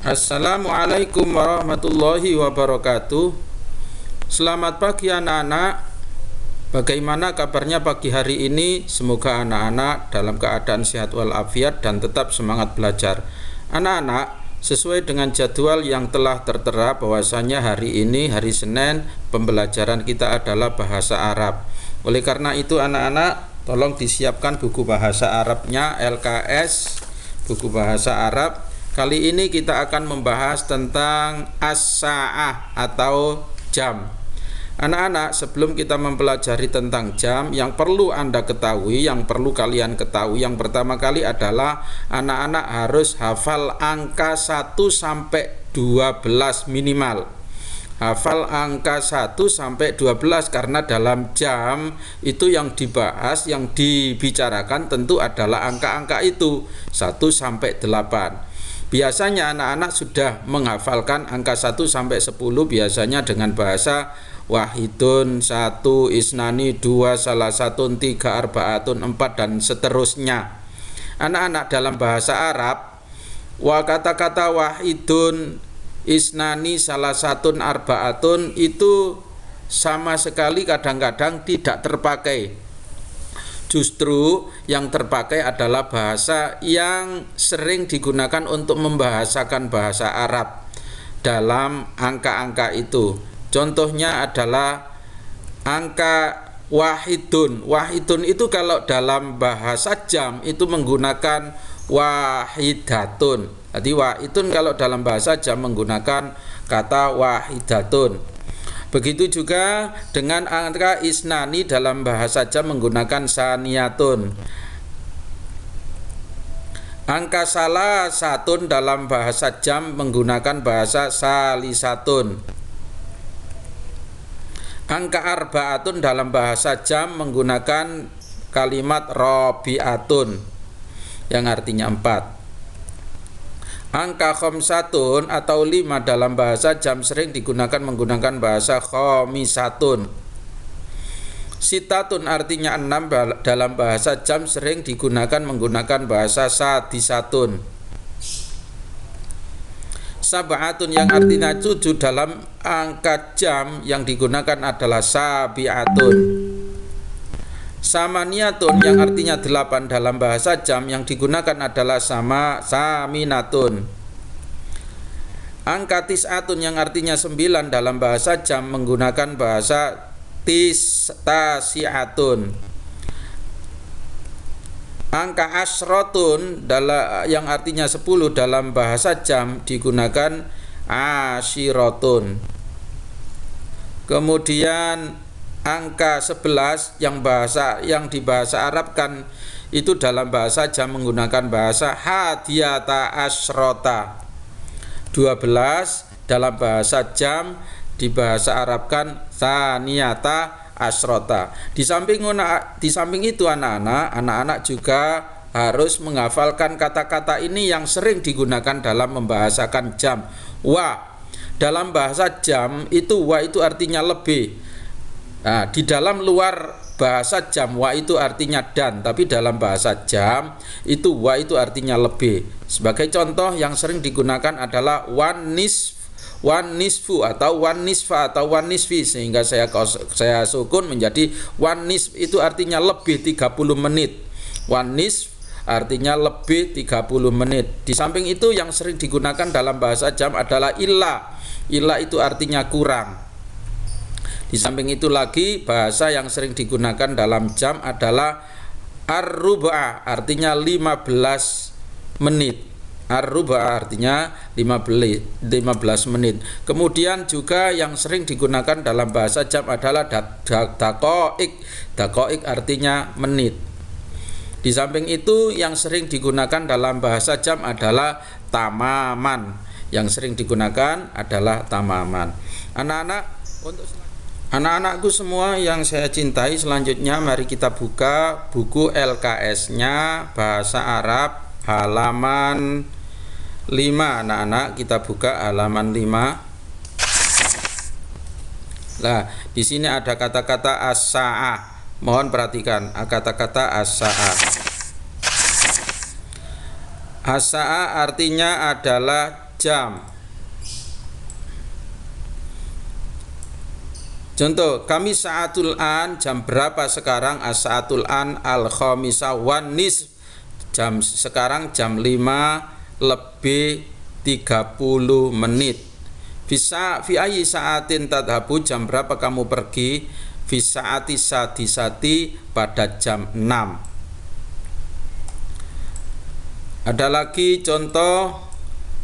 Assalamualaikum warahmatullahi wabarakatuh. Selamat pagi anak-anak. Bagaimana kabarnya pagi hari ini? Semoga anak-anak dalam keadaan sehat walafiat dan tetap semangat belajar. Anak-anak, sesuai dengan jadwal yang telah tertera bahwasanya hari ini hari Senin pembelajaran kita adalah bahasa Arab. Oleh karena itu anak-anak, tolong disiapkan buku bahasa Arabnya LKS, buku bahasa Arab. Kali ini kita akan membahas tentang as-sa'ah atau jam. Anak-anak, sebelum kita mempelajari tentang jam, yang perlu Anda ketahui, yang perlu kalian ketahui, yang pertama kali adalah anak-anak harus hafal angka 1 sampai 12 minimal. Hafal angka 1 sampai 12 karena dalam jam itu yang dibahas, yang dibicarakan tentu adalah angka-angka itu 1 sampai 8. Biasanya anak-anak sudah menghafalkan angka 1 sampai 10 biasanya dengan bahasa wahidun, 1, isnani, 2, salah satun, 3, arbaatun, 4 dan seterusnya. Anak-anak dalam bahasa Arab, kata-kata wahidun, isnani, salah satun, arbaatun itu sama sekali kadang-kadang tidak terpakai. Justru yang terpakai adalah bahasa yang sering digunakan untuk membahasakan bahasa Arab dalam angka-angka itu. Contohnya adalah angka wahidun. Wahidun itu kalau dalam bahasa jam itu menggunakan wahidatun. Jadi wahidun kalau dalam bahasa jam menggunakan kata wahidatun. Begitu juga dengan angka isnani dalam bahasa jam menggunakan saniyatun. Angka salah satun dalam bahasa jam menggunakan bahasa salisatun. Angka arbaatun dalam bahasa jam menggunakan kalimat robiatun yang artinya 4. Angka khamsatun atau 5 dalam bahasa jam sering digunakan menggunakan bahasa khamisatun. Sitatun artinya 6 dalam bahasa jam sering digunakan menggunakan bahasa sadisatun. Sab'atun yang artinya 7 dalam angka jam yang digunakan adalah sabiatun. Samaniyatun yang artinya 8 dalam bahasa jam yang digunakan adalah saminatun. Angka tis'atun yang artinya 9 dalam bahasa jam menggunakan bahasa tasi'atun. Angka asrotun yang artinya 10 dalam bahasa jam digunakan asyirotun. Kemudian angka 11 yang di bahasa Arab kan itu dalam bahasa jam menggunakan bahasa hadiyata asrota. 12 dalam bahasa jam di bahasa Arab kan saniyata asrota. Di samping itu anak-anak juga harus menghafalkan kata-kata ini yang sering digunakan dalam membahasakan jam. Dalam bahasa jam itu itu artinya lebih. Nah, di dalam luar bahasa jam wa itu artinya dan, tapi dalam bahasa jam itu wa itu artinya lebih. Sebagai contoh yang sering digunakan adalah wan nisfu atau wan nisfa atau wan nisfi, sehingga saya sukun menjadi wan nisf itu artinya lebih 30 menit. Wan nisf artinya lebih 30 menit. Di samping itu yang sering digunakan dalam bahasa jam adalah illa. Illa itu artinya kurang. Di samping itu lagi bahasa yang sering digunakan dalam jam adalah ar-rub'ah artinya 15 menit. Ar-rub'ah artinya 15 menit. Kemudian juga yang sering digunakan dalam bahasa jam adalah daqa'iq. Daqa'iq artinya menit. Di samping itu yang sering digunakan dalam bahasa jam adalah tamaman. Yang sering digunakan adalah tamaman. Anak-anakku semua yang saya cintai, selanjutnya mari kita buka buku LKS-nya bahasa Arab halaman 5. Anak-anak, kita buka halaman 5. Nah, di sini ada kata-kata as-sa'ah. Mohon perhatikan kata-kata as-sa'ah. As-sa'ah artinya adalah jam. Contoh, kami sa'atul an, jam berapa sekarang? As-sa'atul an al-khamisah wan nisf, jam sekarang jam 5 lebih 30 menit. Fi ayyi sa'atin tadhabu, jam berapa kamu pergi? Fi sa'ati sadisati, pada jam 6. Ada lagi contoh,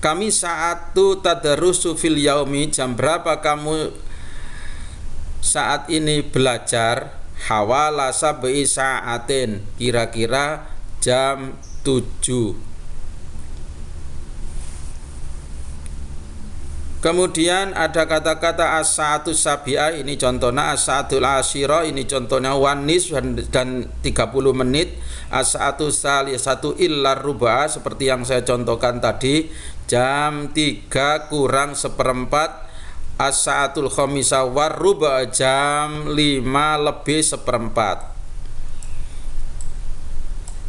kami sa'atu tadarusu fil yaumi, jam berapa kamu saat ini belajar? Hawala sab'i sa'atin, kira-kira jam 7. Kemudian ada kata-kata as-sa'atu sabi'ah, ini contohnya as-sa'atul asyirah, ini contohnya wanis dan 30 menit. As-sa'atu salisatu illa rub'a, seperti yang saya contohkan tadi, jam 3 kurang seperempat. As-sa'atul khamisah war rub'a, jam 5 lebih seperempat.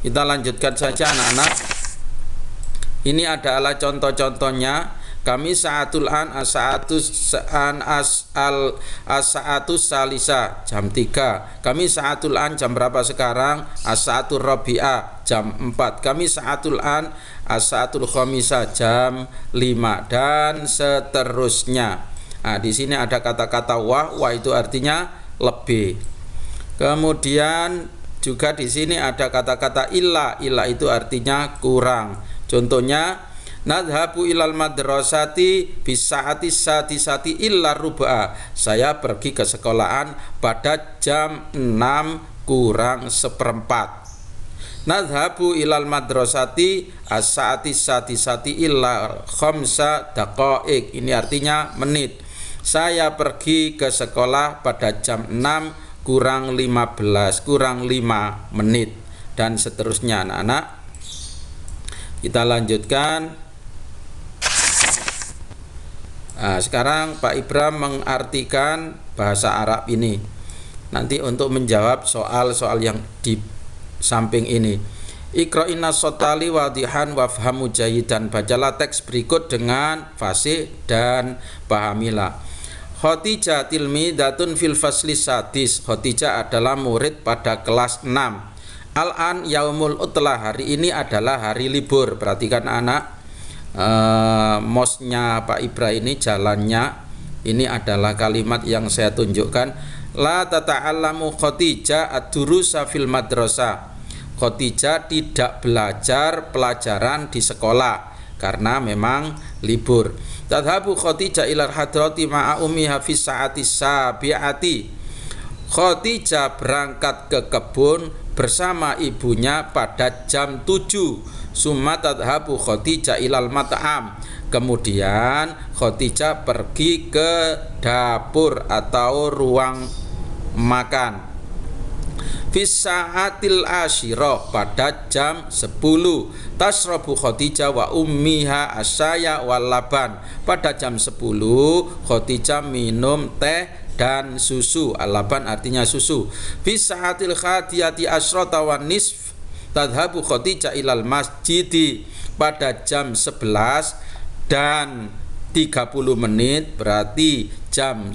Kita lanjutkan saja anak-anak. Ini adalah contoh-contohnya. Kami sa'atul an as-sa'atu salisa, jam 3. Kami sa'atul an, jam berapa sekarang? As-sa'atul rabi'ah, jam 4. Kami sa'atul an as-sa'atul khamisah, jam 5, dan seterusnya. Nah, di sini ada kata-kata wah itu artinya lebih. Kemudian juga di sini ada kata-kata illa itu artinya kurang. Contohnya, nadhabu ilal madrasati bisaati sadisati illa rub'a, saya pergi ke sekolahan pada jam 6 kurang seperempat. Nadhabu ilal madrasati as-saati sadisati illa khamsa daqa'iq, ini artinya menit. Saya pergi ke sekolah pada jam 6 kurang 15, kurang 5 menit, dan seterusnya anak-anak. Kita lanjutkan. Nah, sekarang Pak Ibram mengartikan bahasa Arab ini nanti untuk menjawab soal-soal yang di samping ini. Iqra'inna sotali wadihan wafhamu jayidan, bacalah teks berikut dengan fasih dan pahamilah. Khotijah tilmidatun fil fasli sadis, Khotijah adalah murid pada kelas 6. Al-an yaumul utlah, hari ini adalah hari libur. Perhatikan anak, mosnya Pak Ibra ini, jalannya ini adalah kalimat yang saya tunjukkan. La tata'allamu Khotijah ad-durusa fil madrasah, Khotijah tidak belajar pelajaran di sekolah karena memang libur. Tadhabu Khotijah ilal hadrati ma'a ummiha fi sa'ati sabi'ati, Khotijah berangkat ke kebun bersama ibunya pada jam 7. Summa tadhabu Khotijah ilal mat'am, kemudian Khotijah pergi ke dapur atau ruang makan. Fis sa'atil asyirah, pada jam 10. Tasrabu Khotijah wa ummiha asyaya wal laban, pada jam 10 Khotijah minum teh dan susu. Al-laban artinya susu. Fis sa'atil khadiyati asyrata wan nisf tadhabu Khotijah ilal masjidi, pada jam 11 dan 30 menit, berarti jam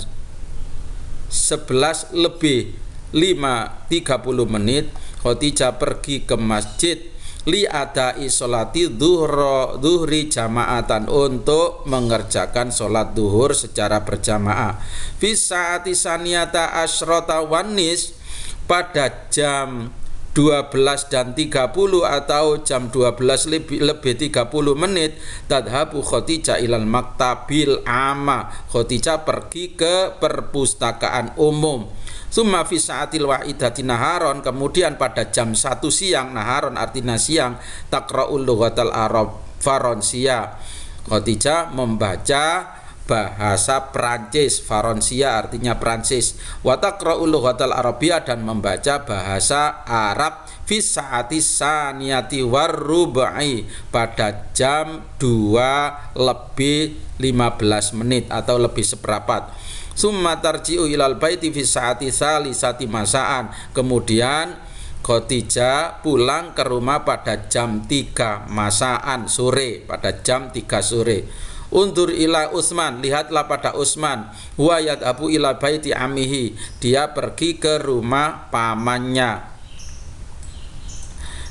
11 lebih 30 menit Khotijah pergi ke masjid li adai sholati duhri jamaatan, untuk mengerjakan sholat duhur secara berjamaah. Fi sa'ati saniyata asyrata wanis, pada jam 12 dan 30 atau jam 12 lebih 30 menit. Tadhabu Khotijah ilal maktabil amma, Khotijah pergi ke perpustakaan umum. Summa fi sa'atil wahidati naharon, kemudian pada jam 1 siang, naharon artinya siang, taqra'ul lughatal arab faransia, Khotijah membaca bahasa Prancis, Faransia artinya Prancis, wa taqra'ul lughatal arabiyah, dan membaca bahasa Arab, fi sa'ati saniyati war rubai, pada jam 2 lebih 15 menit atau lebih seperempat. Summa tarji'u ilal baiti fi sa'ati salisati masaan, kemudian Khotijah pulang ke rumah pada jam 3 masaan, sore, pada jam 3 sore. Undur ila Utsman, lihatlah pada Utsman, huwa yadhabu ila baiti amihi, dia pergi ke rumah pamannya.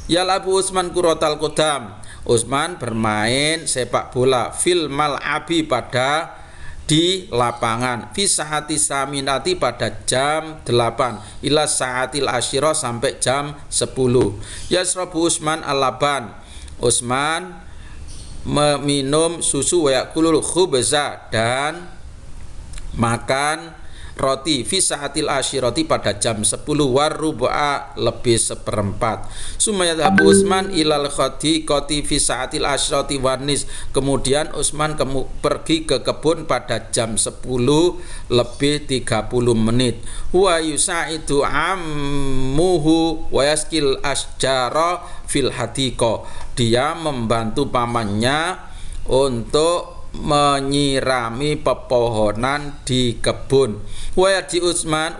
Yalabu Utsman kurotal qodam, Utsman bermain sepak bola, fil mal'abi pada di lapangan, fi sa'ati saminati pada jam 8 ila sa'atil asyirah sampai jam 10. Yasrabu Utsman al-laban, Utsman meminum susu, wa yakulul khubza dan makan roti, fi sa'atil asyirati pada jam 10, warrubu'a lebih seperempat. Sumayadhabu Utsman ilal khadiqati fi sa'atil asyirati wanis, kemudian Utsman pergi ke kebun pada jam 10 lebih 30 menit. Wa yusa'idu ammuhu wa yaskil asjara fil hadiqah, dia membantu pamannya untuk menyirami pepohonan di kebun. Wayarji Utsman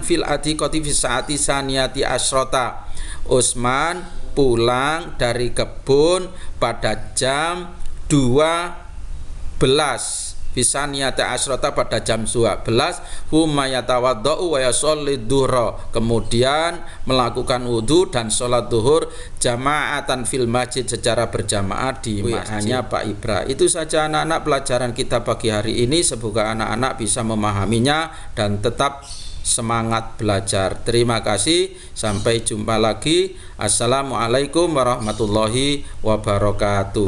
fil atiqati fi saati saniyati asrota, Utsman pulang dari kebun pada jam 12 fisaniyata asrota pada jam 12. Huma yatawaddau wa yusolli dhuhra, kemudian melakukan wudhu dan sholat duhur jama'atan fil masjid, secara berjamaah di masjid. Pak Ibra. Itu saja anak-anak pelajaran kita pagi hari ini, semoga anak-anak bisa memahaminya dan tetap semangat belajar. Terima kasih, sampai jumpa lagi. Assalamualaikum warahmatullahi wabarakatuh.